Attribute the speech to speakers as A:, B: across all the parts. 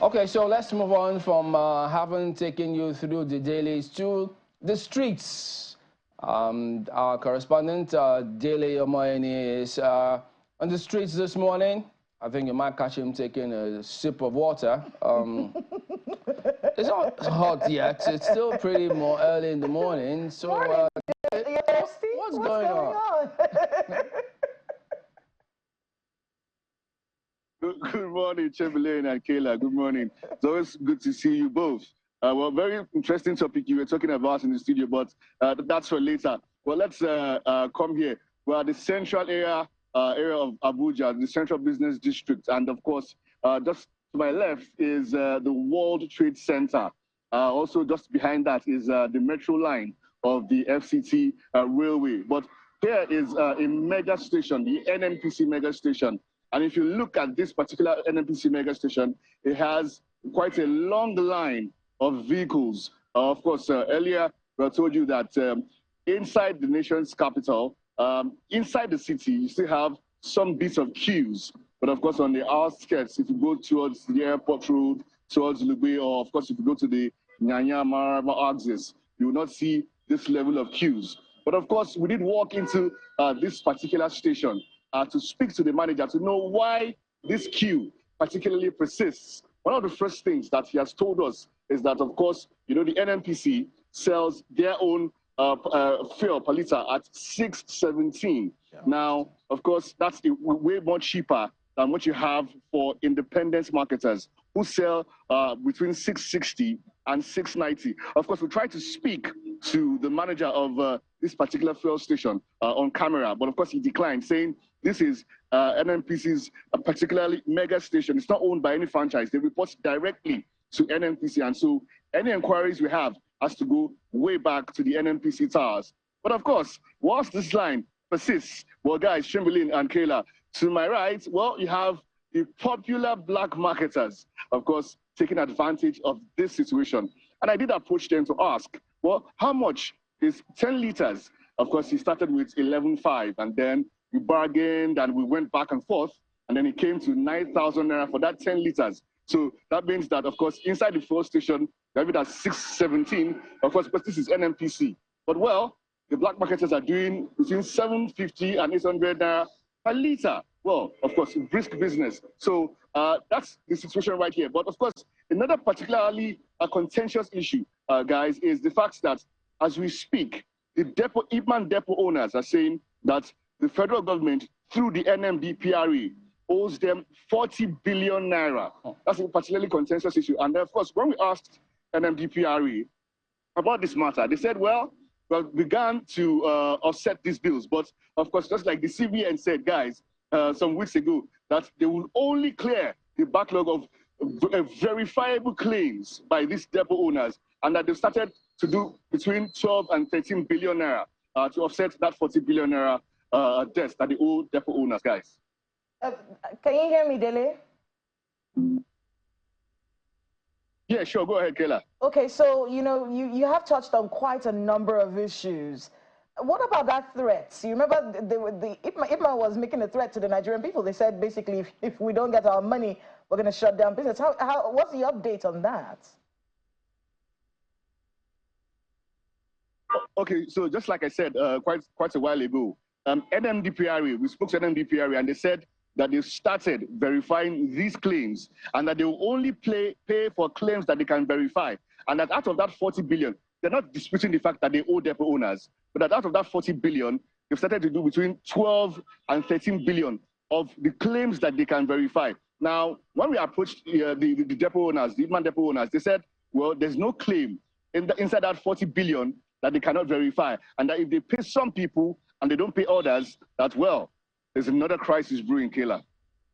A: Okay, so let's move on from having taken you through the dailies to the streets. Our correspondent, Daily Omoyeni, is on the streets this morning. I think you might catch him taking a sip of water. It's not hot yet. It's still pretty more early in the morning. So, what's going on?
B: Good morning, Chamberlain and Kayla. Good morning. It's always good to see you both. Well, very interesting topic you were talking about in the studio, but that's for later. Well, let's come here. We're at the central area of Abuja, the central business district, and of course, just to my left is the World Trade Center. Also, just behind that is the metro line of the FCT railway. But here is a mega station, the NNPC mega station. And if you look at this particular NNPC mega station, it has quite a long line of vehicles. Of course, earlier I told you that inside the nation's capital, inside the city, you still have some bits of queues. But of course, on the outskirts, if you go towards the airport road, towards Lugbe, or of course, if you go to the Nyanya Maraba axis, you will not see this level of queues. But of course, we did walk into this particular station to speak to the manager to know why this queue particularly persists. One of the first things that he has told us is that, of course, you know, the NNPC sells their own fuel per liter at 6.17. Yeah. Now, of course, that's way more cheaper than what you have for independent marketers who sell between 6.60 and 6.90. Of course, we tried to speak to the manager of this particular fuel station on camera, but of course he declined, saying this is NNPC's particularly mega station. It's not owned by any franchise. They report directly to NNPC, and so any inquiries we have has to go way back to the NNPC towers. But of course, whilst this line persists, well, guys, Chamberlain and Kayla, to my right, well, you have the popular black marketers, of course, taking advantage of this situation. And I did approach them to ask, well, how much is 10 liters? Of course, he started with 11.5, and then we bargained and we went back and forth, and then it came to 9,000 naira for that 10 liters. So that means that, of course, inside the fuel station, they have it at 6.17, of course, but this is NNPC. But well, the black marketers are doing between 750 and 800 naira per liter. Well, of course, brisk business. So that's the situation right here. But of course, another particularly contentious issue, guys, is the fact that as we speak, the depot, Ipman depot owners are saying that the federal government, through the NMDPRA, owes them 40 billion naira. That's a particularly contentious issue. And of course, when we asked NMDPRA about this matter, they said, well, we began to offset these bills. But of course, just like the CBN said, guys, some weeks ago, that they will only clear the backlog of verifiable claims by these depot owners, and that they've started to do between 12 and 13 billion naira to offset that 40 billion naira debts that they owe depot owners, guys.
C: Can you hear me, Dele?
B: Yeah, sure. Go ahead, Kayla.
C: Okay, so, you know, you have touched on quite a number of issues. What about that threat? You remember the IPMA was making a threat to the Nigerian people. They said, basically, if we don't get our money, we're going to shut down business. What's the update on that?
B: Okay, so just like I said quite a while ago, NMDPRA, we spoke to NMDPRA, and they said that they started verifying these claims and that they will only pay for claims that they can verify. And that out of that 40 billion, they're not disputing the fact that they owe depot owners, but that out of that 40 billion, they've started to do between 12 and 13 billion of the claims that they can verify. Now, when we approached the depot owners, the Ipman depot owners, they said, well, there's no claim inside that 40 billion that they cannot verify. And that if they pay some people and they don't pay others, that, well, there's another crisis brewing, Kayla.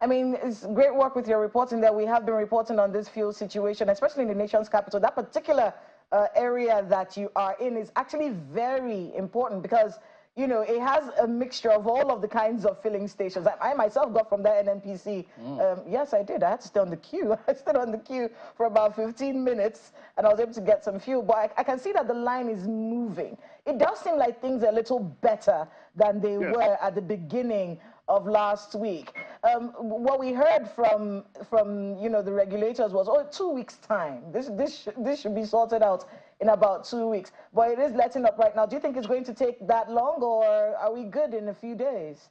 C: I mean, it's great work with your reporting that we have been reporting on this fuel situation, especially in the nation's capital. That particular area that you are in is actually very important because, you know, it has a mixture of all of the kinds of filling stations. I myself got from that NNPC. Yes, I did. I had to stay on the queue. I stood on the queue for about 15 minutes, and I was able to get some fuel. But I can see that the line is moving. It does seem like things are a little better than they were at the beginning of last week. What we heard from the regulators was, oh, 2 weeks time. This should be sorted out in about 2 weeks. But it is letting up right now. Do you think it's going to take that long, or are we good in a few days?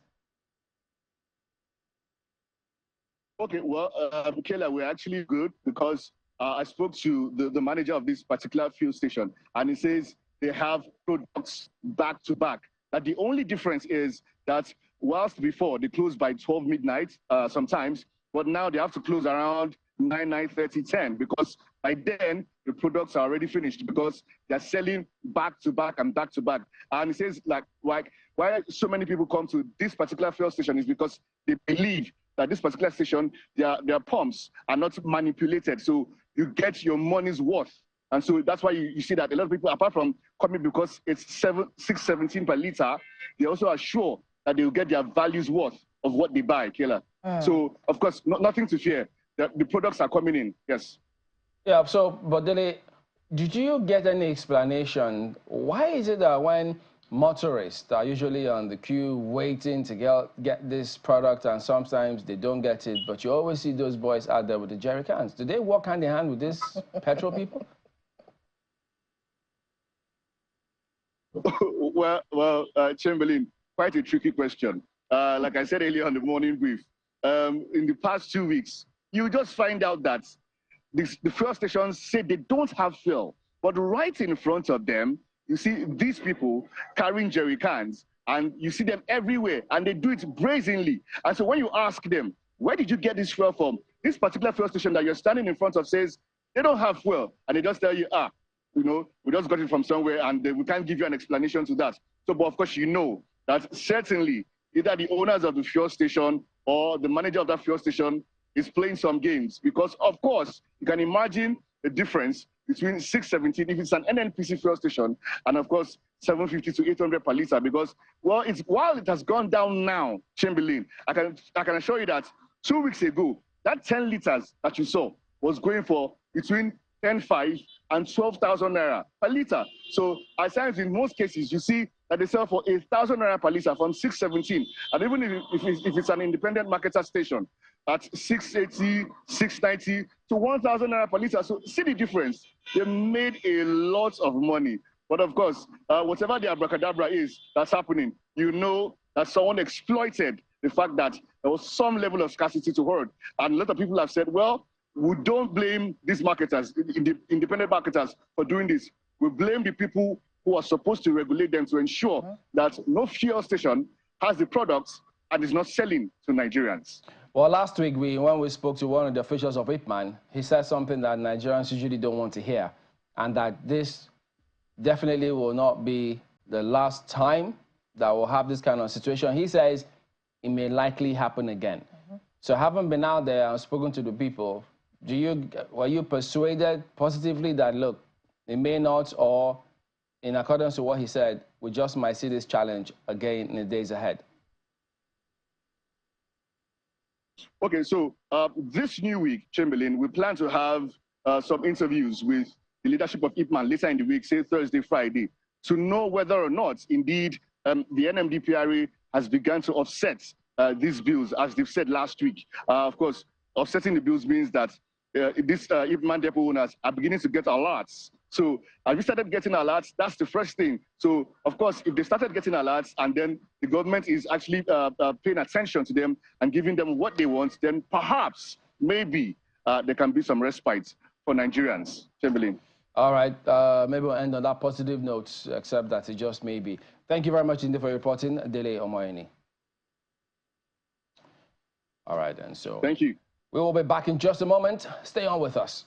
B: Okay, well, Michaela, we're actually good because I spoke to the manager of this particular fuel station, and he says they have products back to back. That the only difference is that whilst before they close by 12 midnight sometimes, but now they have to close around 9:30, 10, because by then the products are already finished because they're selling back to back and back to back. And he says like why so many people come to this particular fuel station is because they believe that this particular station, their pumps are not manipulated. So you get your money's worth. And so that's why you see that a lot of people, apart from coming because it's 6.17 per liter, they also are sure that they will get their value's worth of what they buy, Kayla. So, of course, nothing to fear. The products are coming in, yes.
A: Yeah, so, but Dele, did you get any explanation? Why is it that when motorists are usually on the queue waiting to get this product, and sometimes they don't get it, but you always see those boys out there with the jerry cans? Do they work hand in hand with these petrol people?
B: Well, Chamberlain, quite a tricky question. Like I said earlier on the morning brief, in the past 2 weeks, you just find out that the fuel stations say they don't have fuel, but right in front of them, you see these people carrying jerry cans, and you see them everywhere, and they do it brazenly. And so when you ask them, where did you get this fuel from? This particular fuel station that you're standing in front of says they don't have fuel, and they just tell you, we just got it from somewhere, and we can't give you an explanation to that. So, but of course, you know that certainly either the owners of the fuel station or the manager of that fuel station is playing some games, because of course, you can imagine the difference between 6.17 if it's an NNPC fuel station, and of course 750 to 800 per liter, because while it has gone down now, Chamberlain, I can assure you that 2 weeks ago, that 10 liters that you saw was going for between 10.5 and 12,000 naira per liter. So at times, in most cases, you see that they sell for 8,000 naira per liter from 6.17, and even if it's an independent marketer station, at 680, 690 to 1,000 naira per liter. So see the difference. They made a lot of money. But of course, whatever the abracadabra is that's happening, you know that someone exploited the fact that there was some level of scarcity to hold. And a lot of people have said, well, we don't blame these marketers, independent marketers, for doing this. We blame the people who are supposed to regulate them to ensure that no fuel station has the products and is not selling to Nigerians.
A: Well, last week, when we spoke to one of the officials of IPMAN, he said something that Nigerians usually don't want to hear, and that this definitely will not be the last time that we'll have this kind of situation. He says it may likely happen again. So having been out there and spoken to the people, were you persuaded positively that, look, it may not, or in accordance to what he said, we just might see this challenge again in the days ahead?
B: Okay, so this new week, Chamberlain, we plan to have some interviews with the leadership of IPMAN later in the week, say Thursday, Friday, to know whether or not, indeed, the NMDPRA has begun to offset these bills, as they've said last week. Of course, offsetting the bills means that these IPMAN depot owners are beginning to get alerts. So have you started getting alerts? That's the first thing. So, of course, if they started getting alerts and then the government is actually paying attention to them and giving them what they want, then perhaps, maybe, there can be some respite for Nigerians. Chamberlain.
A: All right. Maybe we'll end on that positive note, except that it just may be. Thank you very much indeed for reporting, Dele Omoyeni. All right, then. So
B: thank you.
A: We will be back in just a moment. Stay on with us.